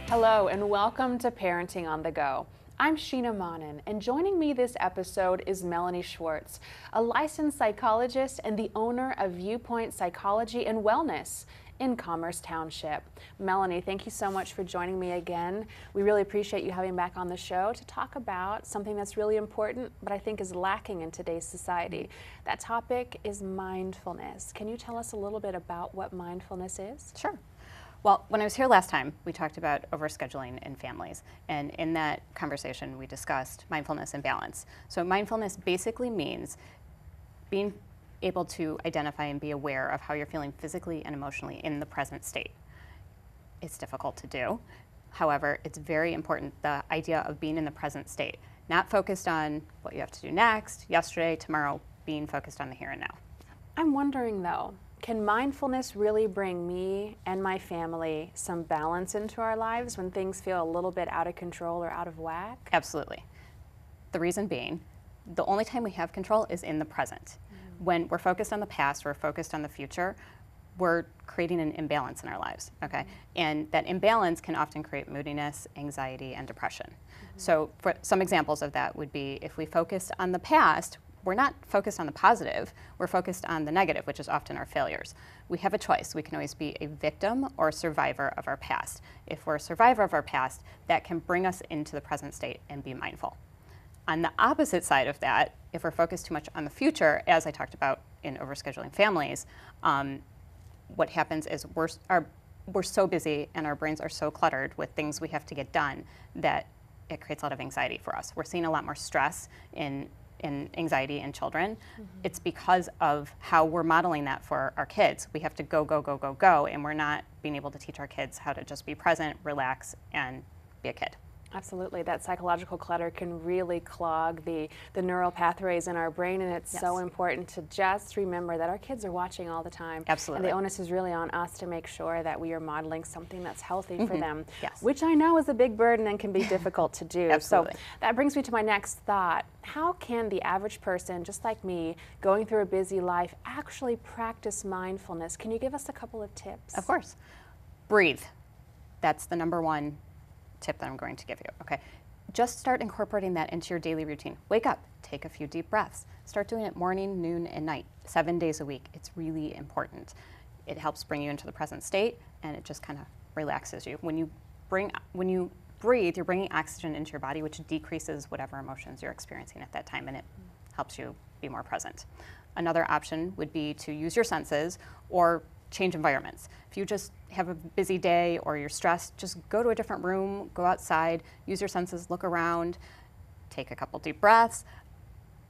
Hello and welcome to Parenting on the Go. I'm Sheena Monin, and joining me this episode is Melanie Schwartz, a licensed psychologist and the owner of Viewpoint Psychology and Wellness in Commerce Township. Melanie, thank you so much for joining me again. We really appreciate you having back on the show to talk about something that's really important, but I think is lacking in today's society. That topic is mindfulness. Can you tell us a little bit about what mindfulness is? Sure. Well, when I was here last time, we talked about overscheduling in families. And in that conversation, we discussed mindfulness and balance. So mindfulness basically means being able to identify and be aware of how you're feeling physically and emotionally in the present state. It's difficult to do. However, it's very important, the idea of being in the present state, not focused on what you have to do next, yesterday, tomorrow, being focused on the here and now. I'm wondering though, can mindfulness really bring me and my family some balance into our lives when things feel a little bit out of control or out of whack? Absolutely. The reason being, the only time we have control is in the present. When we're focused on the past, we're focused on the future, we're creating an imbalance in our lives, okay? And that imbalance can often create moodiness, anxiety, and depression. So for some examples of that would be if we focus on the past, we're not focused on the positive, we're focused on the negative, which is often our failures. We have a choice. We can always be a victim or a survivor of our past. If we're a survivor of our past, that can bring us into the present state and be mindful. On the opposite side of that, if we're focused too much on the future, as I talked about in overscheduling families, what happens is we're so busy and our brains are so cluttered with things we have to get done that it creates a lot of anxiety for us. We're seeing a lot more stress in anxiety in children. It's because of how we're modeling that for our kids. We have to go, go, go, go, go, and we're not being able to teach our kids how to just be present, relax, and be a kid. Absolutely. That psychological clutter can really clog the neural pathways in our brain, and it's so important to just remember that our kids are watching all the time. Absolutely. And the onus is really on us to make sure that we are modeling something that's healthy for them, Yes. which I know is a big burden and can be difficult to do. Absolutely. So that brings me to my next thought. How can the average person, just like me, going through a busy life, actually practice mindfulness? Can you give us a couple of tips? Of course. Breathe. That's the number one tip that I'm going to give you, okay? Just start incorporating that into your daily routine. Wake up, take a few deep breaths. Start doing it morning, noon, and night, 7 days a week. It's really important. It helps bring you into the present state, and it just kind of relaxes you. When you breathe, you're bringing oxygen into your body, which decreases whatever emotions you're experiencing at that time, and it helps you be more present. Another option would be to use your senses or change environments. If you just have a busy day or you're stressed, just go to a different room, go outside, use your senses, look around, take a couple deep breaths,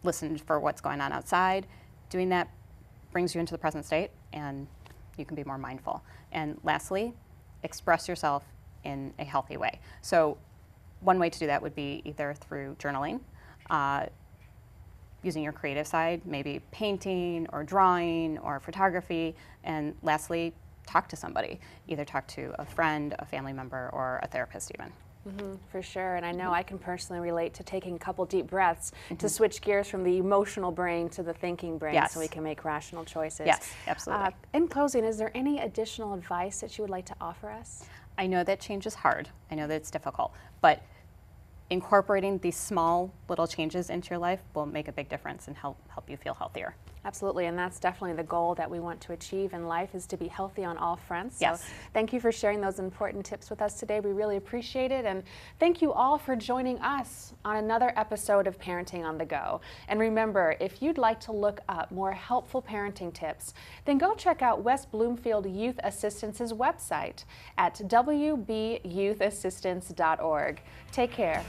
listen for what's going on outside. Doing that brings you into the present state and you can be more mindful. And lastly, express yourself in a healthy way. So one way to do that would be either through journaling, using your creative side, maybe painting or drawing or photography, and lastly, talk to somebody. Either talk to a friend, a family member, or a therapist even. For sure, and I know I can personally relate to taking a couple deep breaths to switch gears from the emotional brain to the thinking brain so we can make rational choices. Yes, absolutely. In closing, is there any additional advice that you would like to offer us? I know that change is hard. I know that it's difficult, but incorporating these small little changes into your life will make a big difference and help you feel healthier. Absolutely, and that's definitely the goal that we want to achieve in life, is to be healthy on all fronts. Yes. So thank you for sharing those important tips with us today. We really appreciate it, and thank you all for joining us on another episode of Parenting on the Go. And remember, if you'd like to look up more helpful parenting tips, then go check out West Bloomfield Youth Assistance's website at wbyouthassistance.org. Take care.